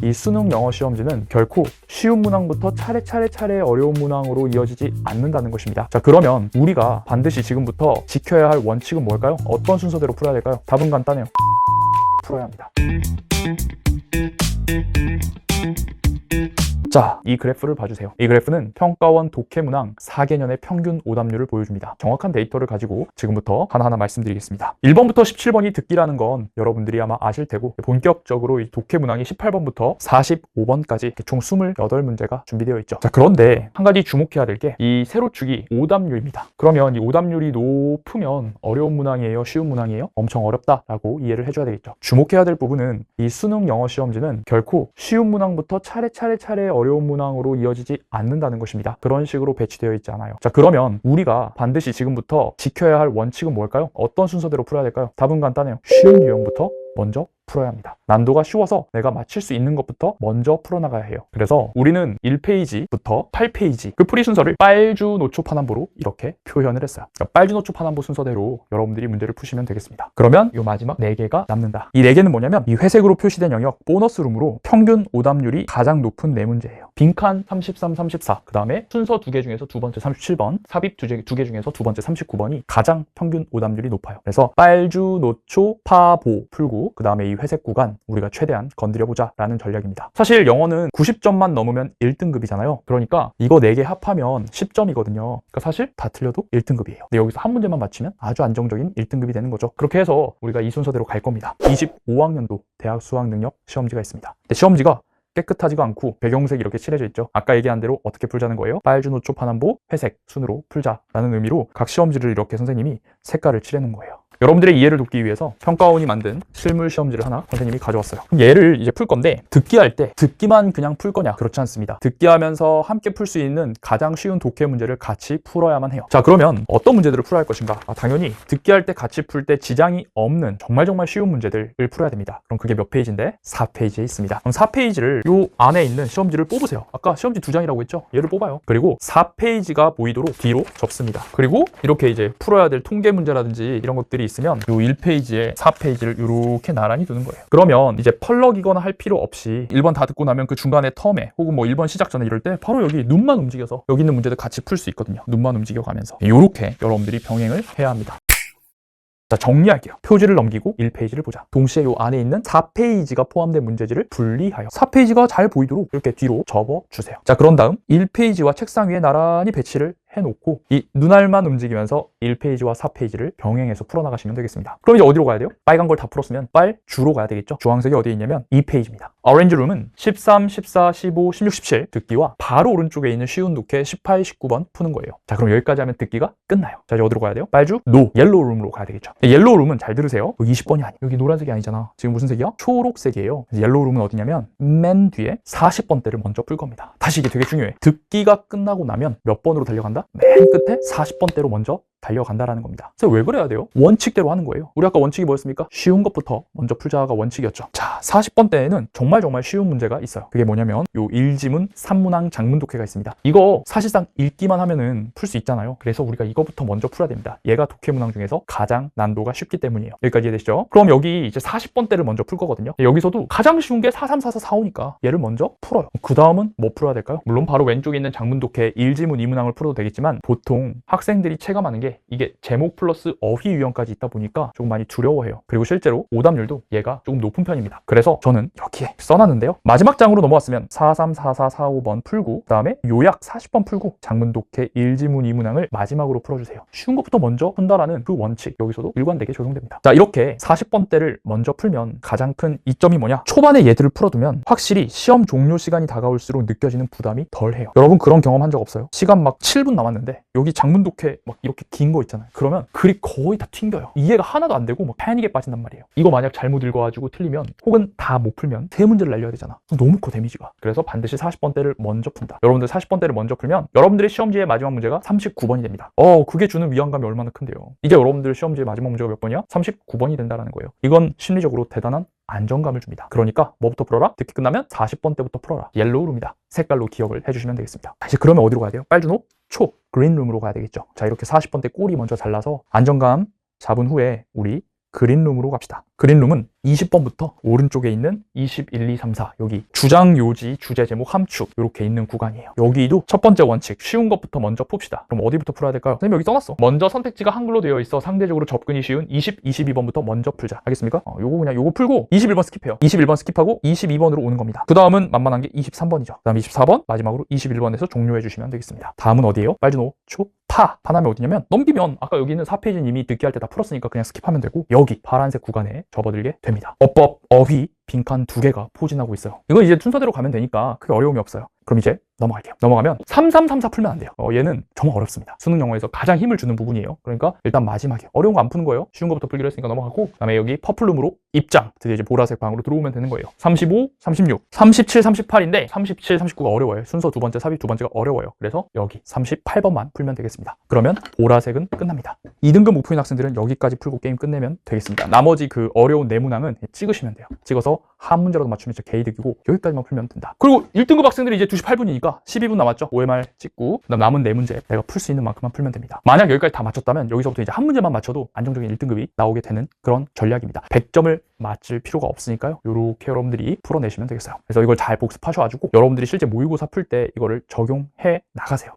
이 수능 영어 시험지는 결코 쉬운 문항부터 차례 어려운 문항으로 이어지지 않는다는 것입니다. 자, 그러면 우리가 반드시 지금부터 지켜야 할 원칙은 뭘까요? 어떤 순서대로 풀어야 될까요? 답은 간단해요. 풀어야 합니다. 자, 이 그래프를 봐주세요. 이 그래프는 평가원 독해문항 4개년의 평균 오답률을 보여줍니다. 정확한 데이터를 가지고 지금부터 하나하나 말씀드리겠습니다. 1번부터 17번이 듣기라는 건 여러분들이 아마 아실 테고, 본격적으로 이 독해문항이 18번부터 45번까지 총 28문제가 준비되어 있죠. 자, 그런데 한 가지 주목해야 될 게 이 세로축이 오답률입니다. 그러면 이 오답률이 높으면 어려운 문항이에요? 쉬운 문항이에요? 엄청 어렵다라고 이해를 해줘야 되겠죠. 주목해야 될 부분은 이 수능 영어 시험지는 결코 쉬운 문항부터 차례 어려운 문항으로 이어지지 않는다는 것입니다. 그런 식으로 배치되어 있지 않아요. 자, 그러면 우리가 반드시 지금부터 지켜야 할 원칙은 뭘까요? 어떤 순서대로 풀어야 될까요? 답은 간단해요. 쉬운 유형부터 먼저 풀어야 합니다. 난도가 쉬워서 내가 맞힐 수 있는 것부터 먼저 풀어나가야 해요. 그래서 우리는 1페이지부터 8페이지 그 풀이 순서를 빨주노초 파남보로 이렇게 표현을 했어요. 그러니까 빨주노초 파남보 순서대로 여러분들이 문제를 푸시면 되겠습니다. 그러면 이 마지막 4개가 남는다. 이 4개는 뭐냐면 이 회색으로 표시된 영역 보너스룸으로 평균 오답률이 가장 높은 4문제예요. 빈칸 33, 34, 그 다음에 순서 2개 중에서 두 번째 37번, 삽입 2개 중에서 두 번째 39번이 가장 평균 오답률이 높아요. 그래서 빨주노초 파보 풀고 그 다음에 이 회색 구간 우리가 최대한 건드려보자 라는 전략입니다. 사실 영어는 90점만 넘으면 1등급이잖아요. 그러니까 이거 4개 합하면 10점이거든요. 그러니까 사실 다 틀려도 1등급이에요. 근데 여기서 한 문제만 맞추면 아주 안정적인 1등급이 되는 거죠. 그렇게 해서 우리가 이 순서대로 갈 겁니다. 25학년도 대학 수학능력 시험지가 있습니다. 근데 시험지가 깨끗하지가 않고 배경색이 이렇게 칠해져 있죠. 아까 얘기한 대로 어떻게 풀자는 거예요? 빨주노초 파남보 회색 순으로 풀자라는 의미로 각 시험지를 이렇게 선생님이 색깔을 칠해놓은 거예요. 여러분들의 이해를 돕기 위해서 평가원이 만든 실물 시험지를 하나 선생님이 가져왔어요. 그럼 얘를 이제 풀 건데, 듣기할 때 듣기만 그냥 풀 거냐? 그렇지 않습니다. 듣기하면서 함께 풀 수 있는 가장 쉬운 독해 문제를 같이 풀어야만 해요. 자, 그러면 어떤 문제들을 풀어야 할 것인가? 당연히 듣기할 때 같이 풀 때 지장이 없는 정말 쉬운 문제들을 풀어야 됩니다. 그럼 그게 몇 페이지인데? 4페이지에 있습니다. 그럼 4페이지를 요 안에 있는 시험지를 뽑으세요. 아까 시험지 2장이라고 했죠? 얘를 뽑아요. 그리고 4페이지가 보이도록 뒤로 접습니다. 그리고 이렇게 이제 풀어야 될 통계 문제라든지 이런 것들이 있으면 요 1페이지에 4페이지를 이렇게 나란히 두는 거예요. 그러면 이제 펄럭이거나 할 필요 없이 1번 다 듣고 나면 그 중간에 텀에 혹은 뭐 1번 시작 전에 이럴 때 바로 여기 눈만 움직여서 여기 있는 문제들 같이 풀 수 있거든요. 눈만 움직여가면서 이렇게 여러분들이 병행을 해야 합니다. 자, 정리할게요. 표지를 넘기고 1페이지를 보자. 동시에 요 안에 있는 4페이지가 포함된 문제지를 분리하여 4페이지가 잘 보이도록 이렇게 뒤로 접어주세요. 자, 그런 다음 1페이지와 책상 위에 나란히 배치를 해놓고 이 눈알만 움직이면서 1페이지와 4페이지를 병행해서 풀어나가시면 되겠습니다. 그럼 이제 어디로 가야 돼요? 빨간 걸 다 풀었으면 빨주로 가야 되겠죠? 주황색이 어디에 있냐면 2페이지입니다. 오렌지 룸은 13, 14, 15, 16, 17 듣기와 바로 오른쪽에 있는 쉬운 독해 18, 19번 푸는 거예요. 자, 그럼 여기까지 하면 듣기가 끝나요. 자, 이제 어디로 가야 돼요? 빨주, 옐로우 룸으로 가야 되겠죠? 옐로우 룸은 잘 들으세요. 여기 20번이 아니에요. 여기 노란색이 아니잖아. 지금 무슨 색이야? 초록색이에요. 옐로우 룸은 어디냐면 맨 뒤에 40번대를 먼저 풀 겁니다. 다시 이게 되게 중요해. 듣기가 끝나고 나면 몇 번으로 달려간다? 맨 끝에 40번대로 먼저 달려간다라는 겁니다. 그래서 왜 그래야 돼요? 원칙대로 하는 거예요. 우리 아까 원칙이 뭐였습니까? 쉬운 것부터 먼저 풀자가 원칙이었죠. 자, 40번대에는 정말 쉬운 문제가 있어요. 그게 뭐냐면 요 일지문, 산문항, 장문 독해가 있습니다. 이거 사실상 읽기만 하면은 풀 수 있잖아요. 그래서 우리가 이거부터 먼저 풀어야 됩니다. 얘가 독해 문항 중에서 가장 난도가 쉽기 때문이에요. 여기까지 이해되시죠? 그럼 여기 이제 40번대를 먼저 풀 거거든요. 여기서도 가장 쉬운 게 43, 44, 45니까 얘를 먼저 풀어요. 그 다음은 뭐 풀어야 될까요? 물론 바로 왼쪽에 있는 장문 독해, 일지문, 이문항을 풀어도 되겠지만 보통 학생들이 체감하는 게 이게 제목 플러스 어휘 유형까지 있다 보니까 조금 많이 두려워해요. 그리고 실제로 오답률도 얘가 조금 높은 편입니다. 그래서 저는 여기에 써놨는데요. 마지막 장으로 넘어왔으면 43, 44, 45번 풀고 그 다음에 요약 40번 풀고 장문 독해, 일지문, 이문항을 마지막으로 풀어주세요. 쉬운 것부터 먼저 푼다라는 그 원칙 여기서도 일관되게 적용됩니다. 자, 이렇게 40번대를 먼저 풀면 가장 큰 이점이 뭐냐? 초반에 얘들을 풀어두면 확실히 시험 종료 시간이 다가올수록 느껴지는 부담이 덜해요. 여러분 그런 경험 한 적 없어요? 시간 막 7분 남았는데 여기 장문 독해 막 이렇게 긴 거 있잖아요. 그러면 글이 거의 다 튕겨요. 이해가 하나도 안 되고 막 패닉에 빠진단 말이에요. 이거 만약 잘못 읽어가지고 틀리면 혹은 다 못 풀면 세 문제를 날려야 되잖아. 너무 커 데미지가. 그래서 반드시 40번대를 먼저 푼다. 여러분들 40번대를 먼저 풀면 여러분들의 시험지의 마지막 문제가 39번이 됩니다. 그게 주는 위안감이 얼마나 큰데요. 이게 여러분들 시험지의 마지막 문제가 몇 번이야? 39번이 된다는 거예요. 이건 심리적으로 대단한 안정감을 줍니다. 그러니까 뭐부터 풀어라? 듣기 끝나면 40번대부터 풀어라. 옐로우룸이다. 색깔로 기억을 해주시면 되겠습니다. 이제 그러면 어디로 가야 돼요? 빨주노, 그린룸으로 가야 되겠죠. 자, 이렇게 40번대 꼬리 먼저 잘라서 안정감 잡은 후에 우리 그린룸으로 갑시다. 그린룸은 20번부터 오른쪽에 있는 21, 2, 3, 4 여기 주장, 요지, 주제, 제목, 함축 이렇게 있는 구간이에요. 여기도 첫 번째 원칙 쉬운 것부터 먼저 풉시다. 그럼 어디부터 풀어야 될까요? 선생님 여기 써놨어. 먼저 선택지가 한글로 되어 있어 상대적으로 접근이 쉬운 20, 22번부터 먼저 풀자. 알겠습니까? 요거 그냥 요거 풀고 21번 스킵해요. 21번 스킵하고 22번으로 오는 겁니다. 그 다음은 만만한 게 23번이죠. 그 다음 24번 마지막으로 21번에서 종료해 주시면 되겠습니다. 다음은 어디예요? 빨주노 초 파남이 어디냐면 넘기면 아까 여기 있는 4페이지는 이미 듣기 할 때 다 풀었으니까 그냥 스킵하면 되고 여기 파란색 구간에 접어들게 됩니다. 어법, 어휘, 빈칸 2개가 포진하고 있어요. 이건 이제 순서대로 가면 되니까 크게 어려움이 없어요. 그럼 이제 넘어갈게요. 넘어가면 3334 풀면 안 돼요. 얘는 정말 어렵습니다. 수능 영어에서 가장 힘을 주는 부분이에요. 그러니까 일단 마지막에 어려운 거 안 푸는 거예요. 쉬운 거부터 풀기로 했으니까 넘어가고 그다음에 여기 퍼플룸으로 입장 드디어 이제 보라색 방으로 들어오면 되는 거예요. 35, 36, 37, 38인데 37, 39가 어려워요. 순서 두 번째, 삽입 두 번째가 어려워요. 그래서 여기 38번만 풀면 되겠습니다. 그러면 보라색은 끝납니다. 2등급 목표인 학생들은 여기까지 풀고 게임 끝내면 되겠습니다. 나머지 그 어려운 네모낭은 찍으시면 돼요. 찍어서 한 문제라도 맞추면 진짜 개이득이고 여기까지만 풀면 된다. 그리고 1등급 학생들이 이제 2시 8분이니까 12분 남았죠. OMR 찍고 그다음 남은 4문제 내가 풀 수 있는 만큼만 풀면 됩니다. 만약 여기까지 다 맞췄다면 여기서부터 이제 한 문제만 맞춰도 안정적인 1등급이 나오게 되는 그런 전략입니다. 100점을 맞출 필요가 없으니까요. 이렇게 여러분들이 풀어내시면 되겠어요. 그래서 이걸 잘 복습하셔가지고 여러분들이 실제 모의고사 풀 때 이거를 적용해 나가세요.